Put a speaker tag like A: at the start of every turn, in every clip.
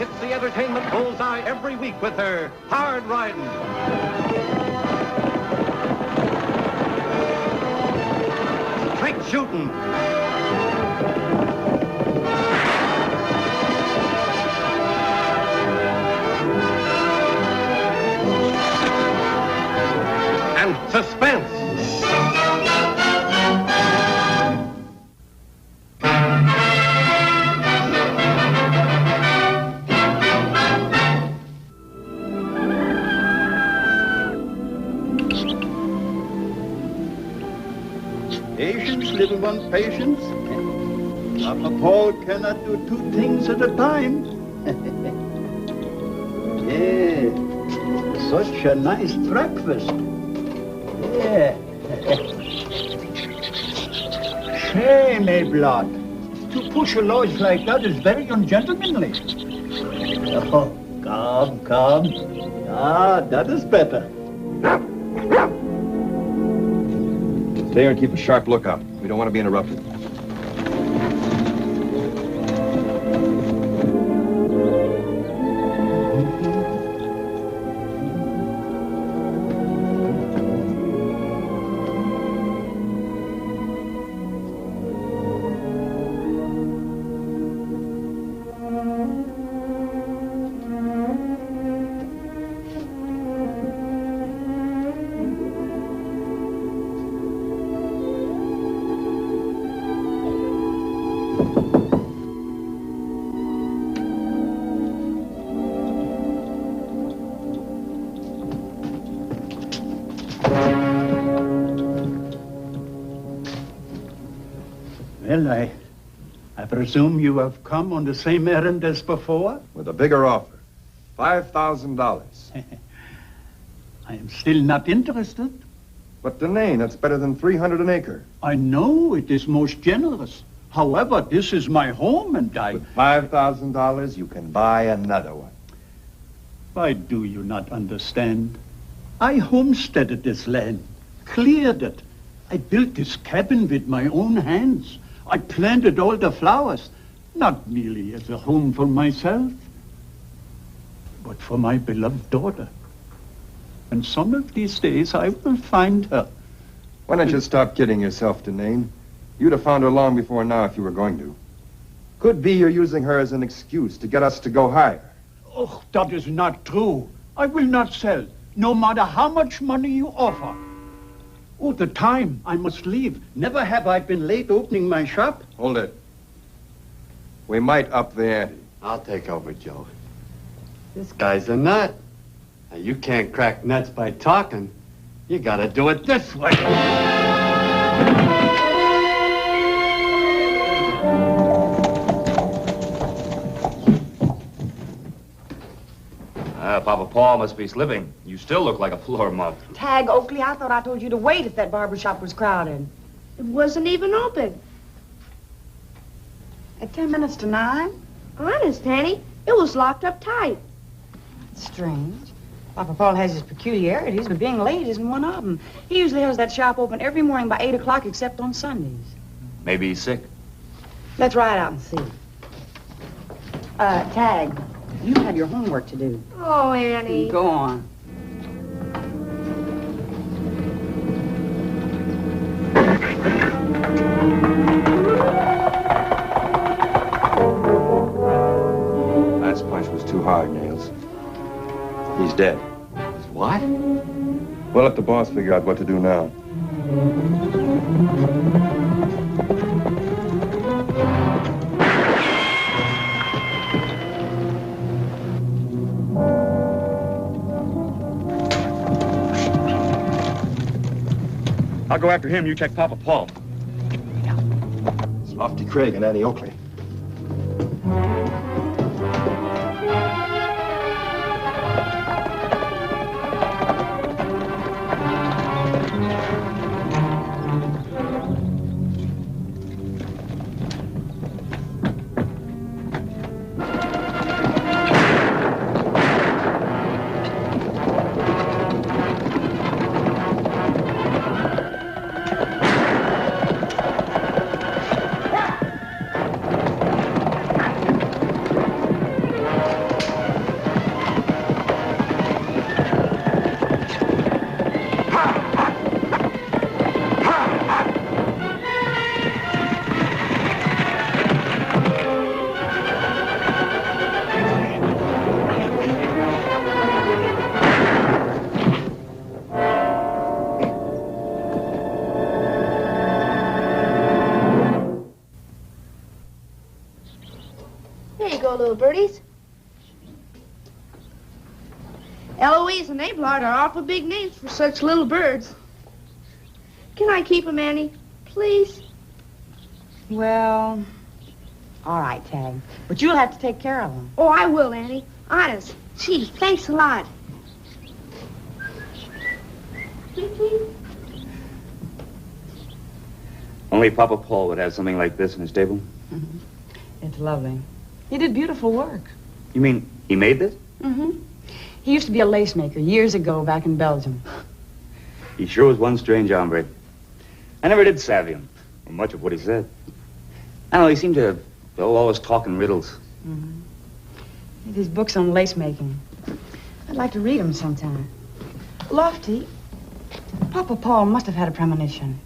A: hits the entertainment bullseye every week with her Hard Riding. Straight shooting. And suspense.
B: Patience, little one, patience. Papa Paul cannot do two things at a time. Yeah, such a nice breakfast. Yeah. Shame, eh, blood. To push a loaf like that is very ungentlemanly. Oh, come. Ah, that is better.
C: Stay here and keep a sharp lookout. We don't want to be interrupted.
B: Well, I presume you have come on the same errand as before?
C: With a bigger offer. $5,000.
B: I am still not interested.
C: But Denane, that's better than 300 an acre.
B: I know it is most generous. However, this is my home and I...
C: With $5,000, you can buy another one.
B: Why do you not understand? I homesteaded this land, cleared it. I built this cabin with my own hands. I planted all the flowers, not merely as a home for myself, but for my beloved daughter. And some of these days I will find her.
C: Why don't you stop kidding yourself, Denane? You'd have found her long before now if you were going to. Could be you're using her as an excuse to get us to go higher.
B: Oh, that is not true. I will not sell, no matter how much money you offer. Oh, the time I must leave. Never have I been late opening my shop.
C: Hold it. We might up the ante.
D: I'll take over, Joe. This guy's a nut. Now, you can't crack nuts by talking. You gotta do it this way.
E: Papa Paul must be slipping. You still look like a floor mop.
F: Tag, Oakley, I thought I told you to wait if that barber shop was crowded.
G: It wasn't even open.
F: At 10 minutes to 9?
G: Honest, Annie, it was locked up tight.
F: Strange. Papa Paul has his peculiarities, but being late isn't one of them. He usually has that shop open every morning by 8 o'clock except on Sundays.
E: Maybe he's sick.
F: Let's ride out and see. Tag, you have your homework to do.
G: Oh, Annie.
F: Go on.
C: Last punch was too hard, Nails. He's dead.
D: What?
C: We'll let the boss figure out what to do now.
E: I'll go after him. You check Papa Paul.
C: It's Lofty Craig and Annie Oakley.
G: little birdies. Eloise and Abelard are awful big names for such little birds. Can I keep them, Annie? Please?
F: Well, all right, Tag. But you'll have to take care of them.
G: Oh, I will, Annie. Honest. Gee, thanks a lot.
E: Only Papa Paul would have something like this in his stable.
F: It's lovely. He did beautiful work.
E: You mean he made this?
F: Mm-hmm. He used to be a lace maker years ago back in Belgium.
E: He sure was one strange hombre. I never did savvy him, or much of what he said. I don't know, he seemed to always talk in riddles.
F: Mm-hmm. These books on lace making. I'd like to read them sometime. Lofty, Papa Paul must have had a premonition.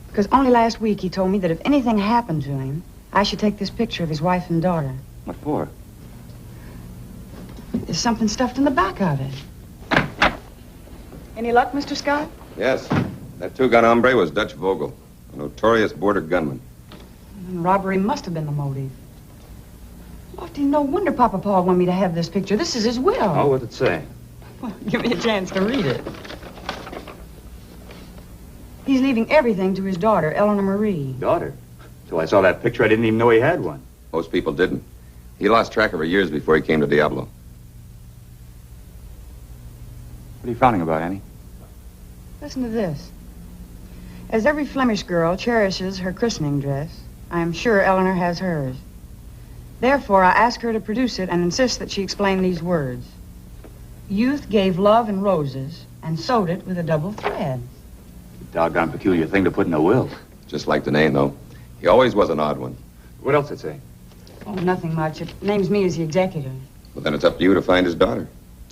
F: Because only last week he told me that if anything happened to him, I should take this picture of his wife and daughter.
E: What for?
F: There's something stuffed in the back of it. Any luck, Mr. Scott?
C: Yes. That two-gun hombre was Dutch Vogel, a notorious border gunman.
F: And robbery must have been the motive. Lofty, no wonder Papa Paul wanted me to have this picture. This is his will.
E: Oh, what'd it say?
F: Well, give me a chance to read it. He's leaving everything to his daughter, Eleanor Marie.
E: Daughter? Till I saw that picture, I didn't even know he had one.
C: Most people didn't. He lost track of her years before he came to Diablo.
E: What are you frowning about, Annie?
F: Listen to this. As every Flemish girl cherishes her christening dress, I am sure Eleanor has hers. Therefore, I ask her to produce it and insist that she explain these words. Youth gave love and roses and sewed it with a double thread.
E: Doggone peculiar thing to put in a will.
C: Just like the name, though. He always was an odd one.
E: What else did it say?
F: Oh, nothing much. It names me as the executor.
C: Well, then it's up to you to find his daughter.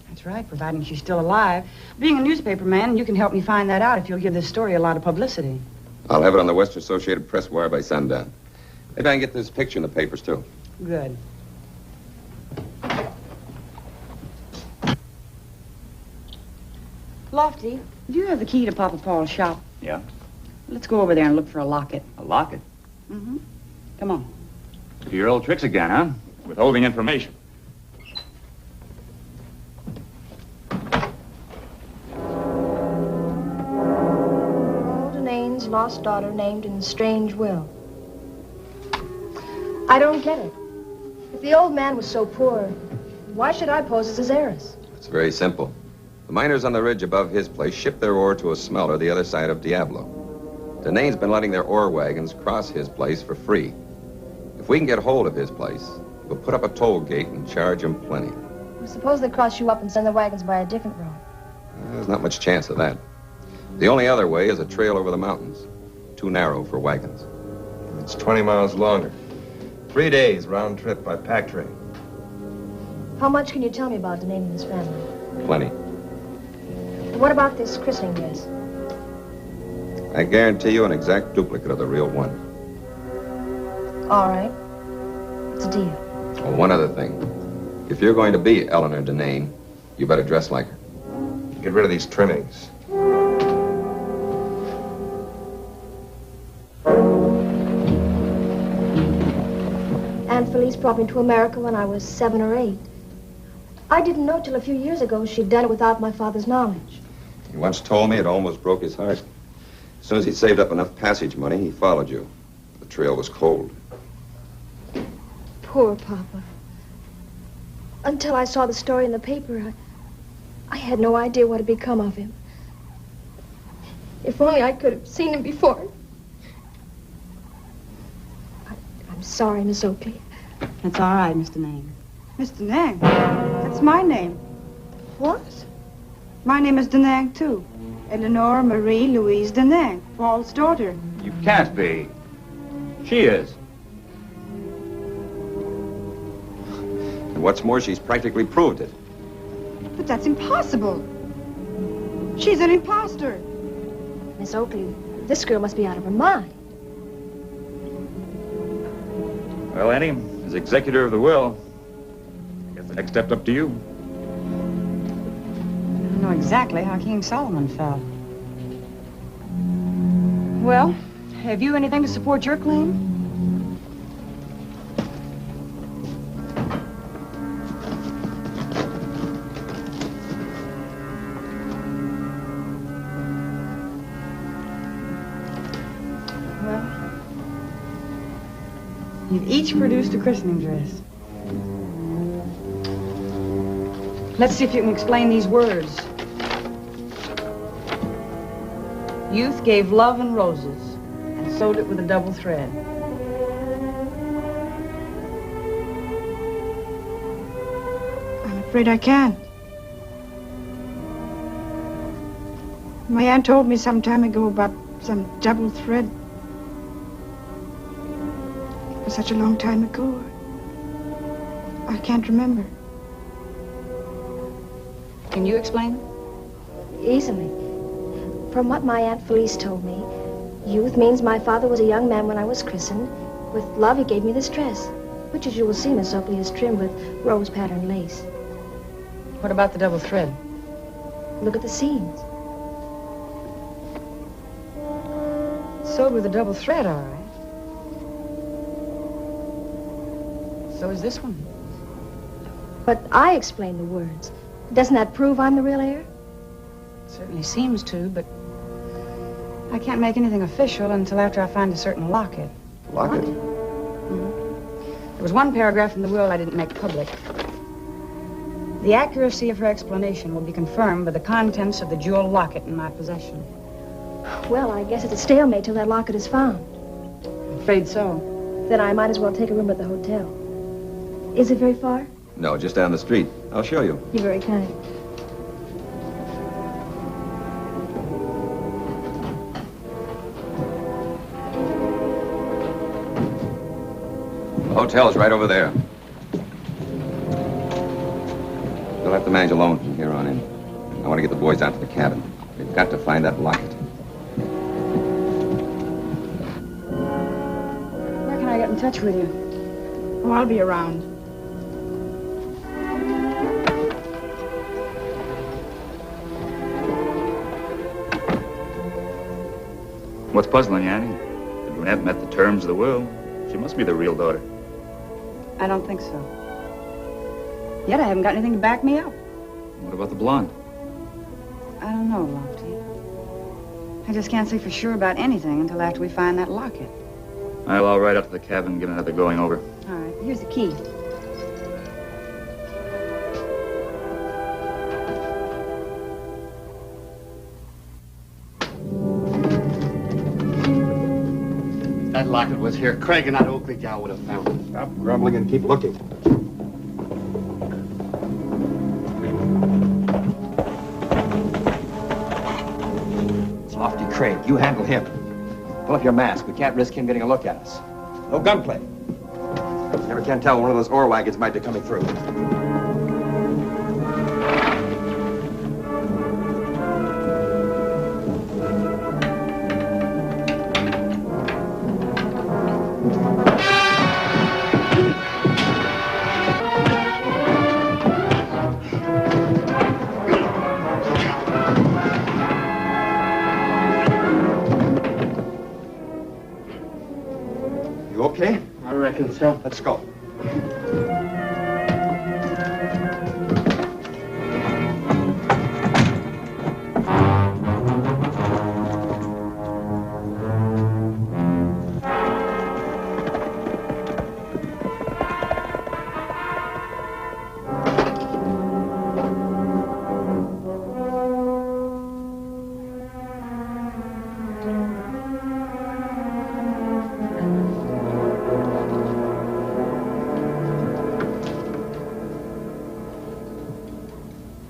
F: That's right, providing she's still alive. Being a newspaper man, you can help me find that out if you'll give this story a lot of publicity.
C: I'll have it on the Western Associated Press wire by sundown. Maybe I can get this picture in the papers, too.
F: Good. Lofty, do you have the key to Papa Paul's shop?
E: Yeah?
F: Let's go over there and look for a locket.
E: A locket?
F: Mm-hmm. Come on.
E: To your old tricks again, huh? Withholding information.
H: Danane's lost daughter named in strange will. I don't get it. If the old man was so poor, why should I pose as his heiress?
C: It's very simple. The miners on the ridge above his place ship their ore to a smelter the other side of Diablo. Danane's been letting their ore wagons cross his place for free. If we can get hold of his place, we'll put up a toll gate and charge him plenty.
H: Well, suppose they cross you up and send the wagons by a different road.
C: There's not much chance of that. The only other way is a trail over the mountains. Too narrow for wagons.
I: It's 20 miles longer. 3 days round trip by pack train.
H: How much can you tell me about Danane and his family?
C: Plenty.
H: What about this christening dress?
C: I guarantee you an exact duplicate of the real one.
H: All right. It's a deal.
C: Oh, one other thing. If you're going to be Eleanor Danane, you better dress like her.
I: Get rid of these trimmings.
H: Aunt Felice brought me to America when I was 7 or 8. I didn't know till a few years ago she'd done it without my father's knowledge.
C: He once told me it almost broke his heart. As soon as he'd saved up enough passage money, he followed you. The trail was cold.
H: Poor Papa. Until I saw the story in the paper, I had no idea what had become of him. If only I could have seen him before. I'm sorry, Miss Oakley.
F: That's all right, Mr. Nang. Mr. Nang? That's my name.
H: What?
F: My name is Danang, too. Eleanor Marie Louise Danang, Paul's daughter.
E: You can't be. She is.
C: And what's more, she's practically proved it.
F: But that's impossible. She's an imposter.
H: Miss Oakley, this girl must be out of her mind.
E: Well, Annie, as executor of the will, I guess the next step's up to you.
F: I know exactly how King Solomon felt. Well, have you anything to support your claim? You've each produced a christening dress. Let's see if you can explain these words. Youth gave love and roses and sewed it with a double thread.
J: I'm afraid I can't. My aunt told me some time ago about some double thread. It was such a long time ago. I can't remember.
F: Can you explain?
H: Easily. From what my Aunt Felice told me, youth means my father was a young man when I was christened. With love, he gave me this dress, which, as you will see, Miss Oakley, is trimmed with rose-patterned lace.
F: What about the double thread?
H: Look at the seams.
F: Sewed with a double thread, all right. So is this one.
H: But I explained the words. Doesn't that prove I'm the real heir?
F: Certainly seems to, but I can't make anything official until after I find a certain locket.
C: Locket?
F: There was one paragraph in the will I didn't make public. The accuracy of her explanation will be confirmed by the contents of the jewel locket in my possession.
H: Well, I guess it's a stalemate till that locket is found.
F: I'm afraid so.
H: Then I might as well take a room at the hotel. Is it very far?
C: No, just down the street. I'll show you.
H: You're very kind.
C: The hotel's right over there. You'll have to manage alone from here on in. I want to get the boys out to the cabin. We've got to find that locket.
F: Where can I get in touch with you?
J: Oh, I'll be around.
E: What's puzzling you, Annie? The brunette met the terms of the will. She must be the real daughter.
F: I don't think so. Yet I haven't got anything to back me up.
E: What about the blonde?
F: I don't know, Lofty. I just can't say for sure about anything until after we find that locket.
E: I'll ride up to the cabin and give another going over.
F: All right, here's the key.
D: If that locket was here, Craig and that Oakley gal would have found it.
I: Stop grumbling and keep looking.
K: It's Lofty Craig. You handle him. Pull up your mask. We can't risk him getting a look at us. No gunplay. Never can tell when one of those ore wagons might be coming through.
I: You okay?
D: I reckon so.
I: Let's go.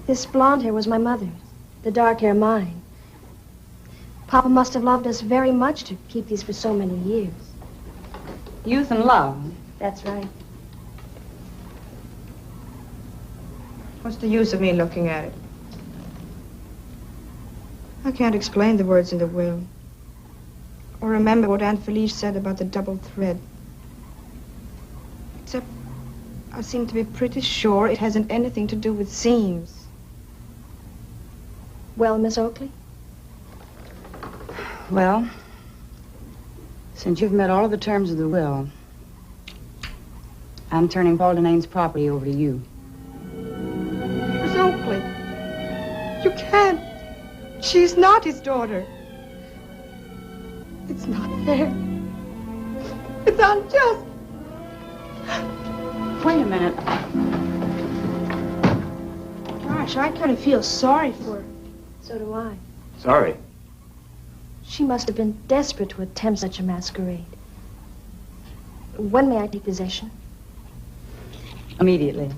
H: This blonde hair was my mother's, the dark hair mine. Papa must have loved us very much to keep these for so many years.
F: Youth and love.
H: That's right.
J: What's the use of me looking at it? I can't explain the words in the will. Or remember what Aunt Felice said about the double thread. Except I seem to be pretty sure it hasn't anything to do with seams.
H: Well, Miss Oakley?
F: Well, since you've met all of the terms of the will, I'm turning Paul Denane's property over to you.
J: Miss Oakley, you can't. She's not his daughter. It's not fair. It's unjust.
F: Wait a minute.
G: Gosh, I kind of feel sorry for her.
H: So do I.
E: Sorry.
H: She must have been desperate to attempt such a masquerade. When may I take possession?
F: Immediately.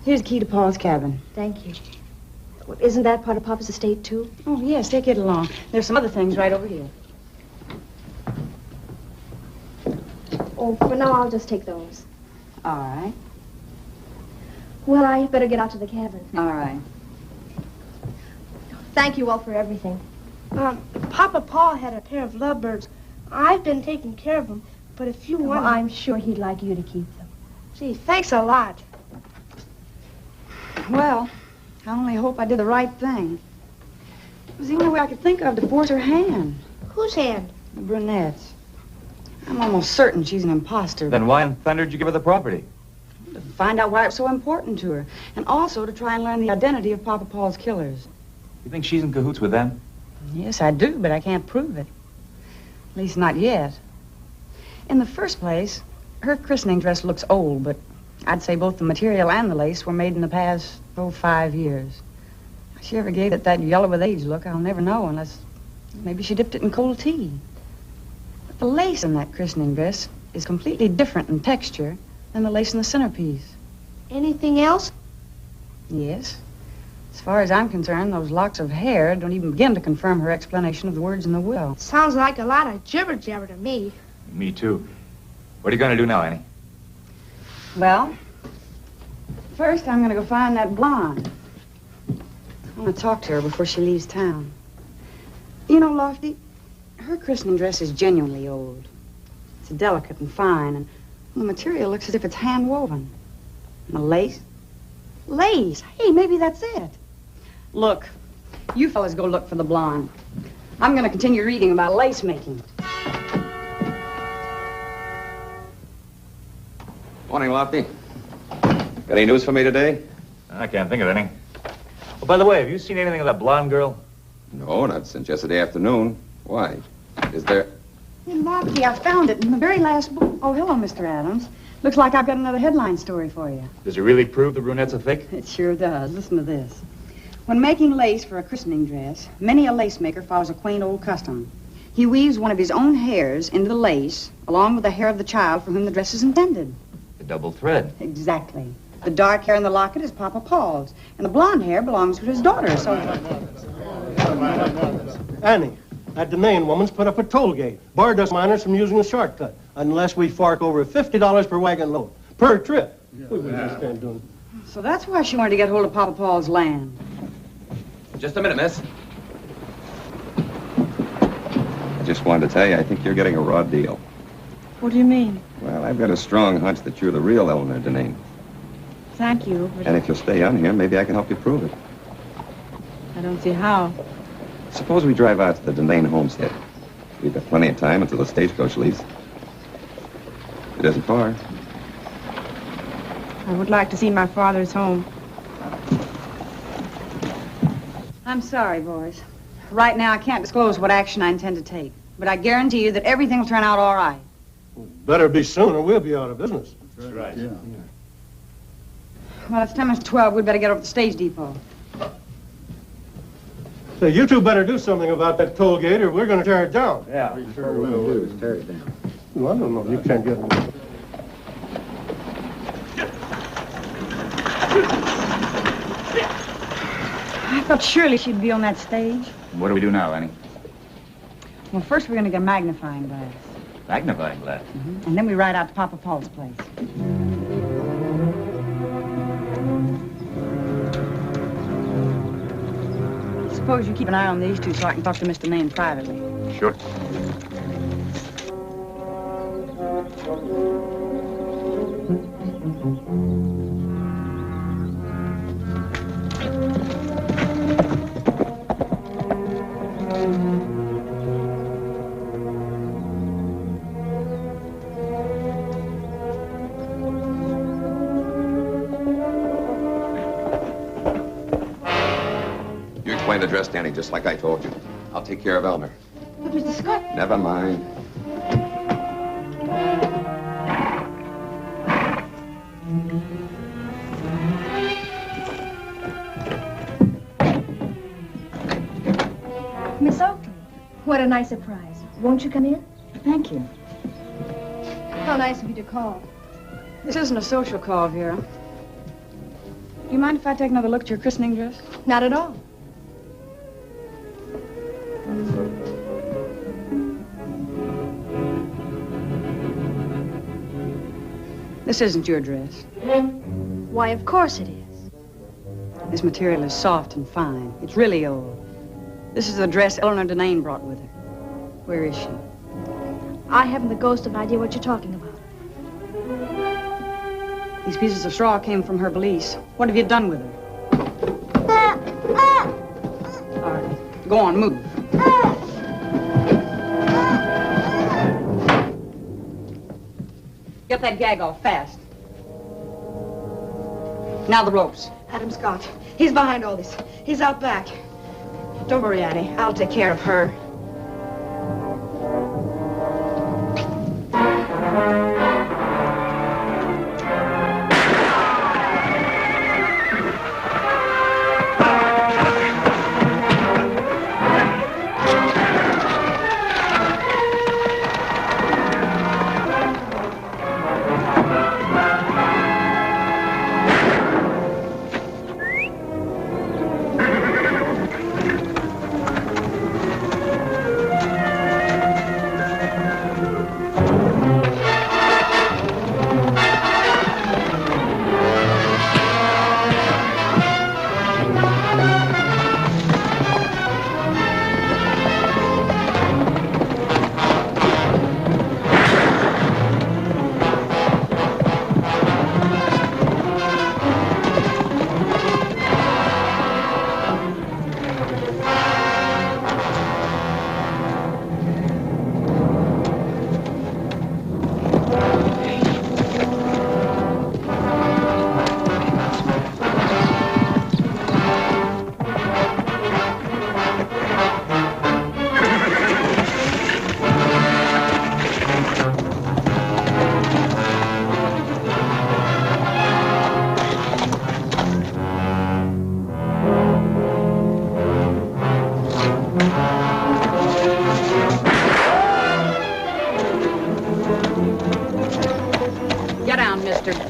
F: Here's the key to Paul's cabin.
H: Thank you. Well, isn't that part of Papa's estate, too?
F: Oh, yes, take it along. There's some other things right over here.
H: Oh, for now, I'll just take those.
F: All right.
H: Well, I better get out to the cabin.
F: All right.
H: Thank you all for everything.
G: Papa Paul had a pair of lovebirds. I've been taking care of them, but if you want...
H: Well, I'm sure he'd like you to keep them.
G: Gee, thanks a lot.
F: Well, I only hope I did the right thing. It was the only way I could think of to force her hand.
G: Whose hand?
F: The brunette's. I'm almost certain she's an imposter.
E: Then why in thunder did you give her the property?
F: To find out why it's so important to her. And also to try and learn the identity of Papa Paul's killers.
E: You think she's in cahoots with them?
F: Yes, I do, but I can't prove it. At least not yet. In the first place, her christening dress looks old, but I'd say both the material and the lace were made in the past, 5 years. How she ever gave it that yellow with age look, I'll never know unless maybe she dipped it in cold tea. But the lace in that christening dress is completely different in texture than the lace in the centerpiece.
G: Anything else?
F: Yes. As far as I'm concerned, those locks of hair don't even begin to confirm her explanation of the words in the will.
G: Sounds like a lot of jibber-jabber to me.
E: Me too. What are you going to do now, Annie?
F: Well, first I'm going to go find that blonde. I want to talk to her before she leaves town. You know, Lofty, her christening dress is genuinely old. It's delicate and fine, and the material looks as if it's hand-woven. And the lace? Lace? Hey, maybe that's it. Look, you fellas go look for the blonde. I'm going to continue reading about lace making.
C: Morning, Lofty. Got any news for me today?
E: I can't think of any. Oh, by the way, have you seen anything of that blonde girl?
C: No, not since yesterday afternoon. Why? Is there...
F: Hey, Lofty, I found it in the very last book. Oh, hello, Mr. Adams. Looks like I've got another headline story for you.
E: Does it really prove the brunette's a fake?
F: It sure does. Listen to this. When making lace for a christening dress, many a lace maker follows a quaint old custom. He weaves one of his own hairs into the lace, along with the hair of the child for whom the dress is intended.
E: The double thread.
F: Exactly. The dark hair in the locket is Papa Paul's, and the blonde hair belongs to his daughter, so...
L: Annie, that Deneen woman's put up a toll gate. Barred us miners from using a shortcut, unless we fork over $50 per wagon load, per trip. We just can't do it.
F: So that's why she wanted to get hold of Papa Paul's land.
C: Just a minute, miss. I just wanted to tell you, I think you're getting a raw deal.
J: What do you mean?
C: Well, I've got a strong hunch that you're the real Eleanor Deneen.
J: Thank you, but
C: And if you'll stay on here, maybe I can help you prove it.
J: I don't see how.
C: Suppose we drive out to the Deneen homestead. We've got plenty of time until the stagecoach leaves. It isn't far.
J: I would like to see my father's home.
F: I'm sorry, boys. Right now, I can't disclose what action I intend to take. But I guarantee you that everything will turn out all right.
L: Better be soon or we'll be out of business.
E: That's right. Yeah.
F: Well, it's 10 minutes to 12. We'd better get over to the stage depot.
L: So you two better do something about that toll gate or we're going to tear it down.
E: Yeah, we sure will. Tear it down.
L: Well, I don't know. You can't get it.
F: I thought surely she'd be on that stage.
E: What do we do now, Annie?
F: Well, first we're going to get a magnifying glass.
E: Magnifying glass?
F: Mm-hmm. And then we ride out to Papa Paul's place. Suppose you keep an eye on these two so I can talk to Mr. Maine privately.
E: Sure.
C: The dress, Danny, just like I told you. I'll take care of Elmer.
F: But Mr. Scott...
C: Never mind.
H: Miss Oakley, what a nice surprise. Won't you come in?
F: Thank you.
G: How nice of you to call.
F: This isn't a social call, Vera. Do you mind if I take another look at your christening dress?
G: Not at all.
F: This isn't your dress.
H: Why, of course it is.
F: This material is soft and fine. It's really old. This is the dress Eleanor Denane brought with her. Where is she?
H: I haven't the ghost of an idea what you're talking about.
F: These pieces of straw came from her valise. What have you done with her? All right. Go on, move. Get that gag off fast. Now the ropes.
J: Adam Scott. He's behind all this. He's out back. Don't worry, Annie. I'll take care of her.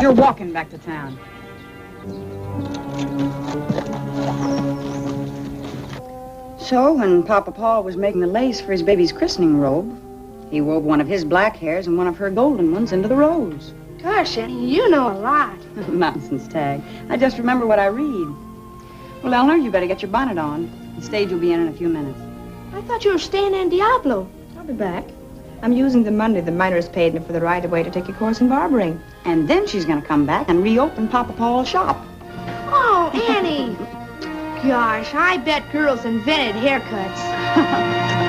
F: You're walking back to town. So, when Papa Paul was making the lace for his baby's christening robe, he wove one of his black hairs and one of her golden ones into the rose.
G: Gosh, Annie, you know a lot.
F: Nonsense, Tag. I just remember what I read. Well, Eleanor, you better get your bonnet on. The stage will be in a few minutes.
G: I thought you were staying in Diablo.
J: I'll be back. I'm using the money the miners paid me for the right-of-way to take a course in barbering.
F: And then she's going to come back and reopen Papa Paul's shop.
G: Oh, Annie. Gosh, I bet girls invented haircuts.